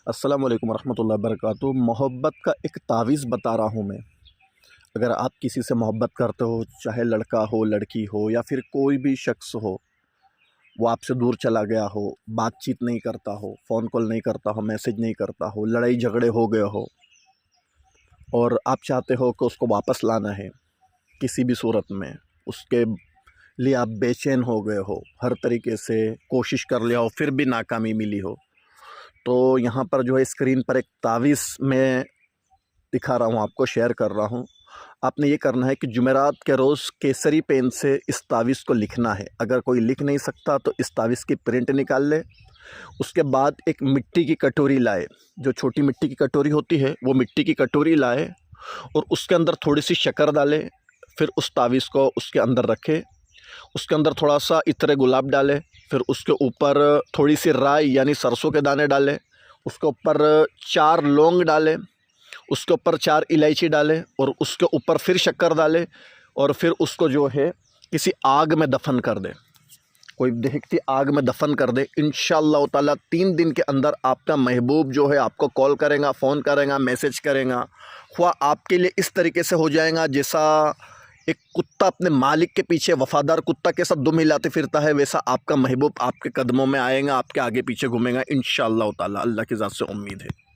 अस्सलाम वालेकुम रहमतुल्लाहि वबरकातुहू। मोहब्बत का एक तावीज़ बता रहा हूँ मैं। अगर आप किसी से मोहब्बत करते हो, चाहे लड़का हो, लड़की हो या फिर कोई भी शख्स हो, वो आपसे दूर चला गया हो, बातचीत नहीं करता हो, फ़ोन कॉल नहीं करता हो, मैसेज नहीं करता हो, लड़ाई झगड़े हो गए हो और आप चाहते हो कि उसको वापस लाना है किसी भी सूरत में, उसके लिए आप बेचैन हो गए हो, हर तरीके से कोशिश कर लिया हो, फिर भी नाकामी मिली हो, तो यहाँ पर जो है स्क्रीन पर एक तावीज़ मैं दिखा रहा हूँ, आपको शेयर कर रहा हूँ। आपने ये करना है कि जुमेरात के रोज़ केसरी पेन से इस तावीज़ को लिखना है। अगर कोई लिख नहीं सकता तो इस तावीज़ की प्रिंट निकाल ले। उसके बाद एक मिट्टी की कटोरी लाए, जो छोटी मिट्टी की कटोरी होती है वो मिट्टी की कटोरी लाए और उसके अंदर थोड़ी सी शक्कर डाले। फिर उस तावीज़ को उसके अंदर रखे, उसके अंदर थोड़ा सा इत्र गुलाब डाले, फिर उसके ऊपर थोड़ी सी राई यानी सरसों के दाने डाले, उसके ऊपर 4 लौंग डाले, उसके ऊपर 4 इलायची डालें और उसके ऊपर फिर शक्कर डालें और फिर उसको जो है किसी आग में दफन कर दें, कोई देखती आग में दफन कर दे। इंशाअल्लाह ताला 3 दिन के अंदर आपका महबूब जो है आपको कॉल करेगा, फ़ोन करेगा, मैसेज करेगा। ख्वा आपके लिए इस तरीके से हो जाएगा जैसा एक कुत्ता अपने मालिक के पीछे, वफ़ादार कुत्ता के साथ दुम हिलाते फिरता है, वैसा आपका महबूब आपके कदमों में आएगा, आपके आगे पीछे घूमेगा इंशाअल्लाह ताला। अल्लाह की ज़ात से उम्मीद है।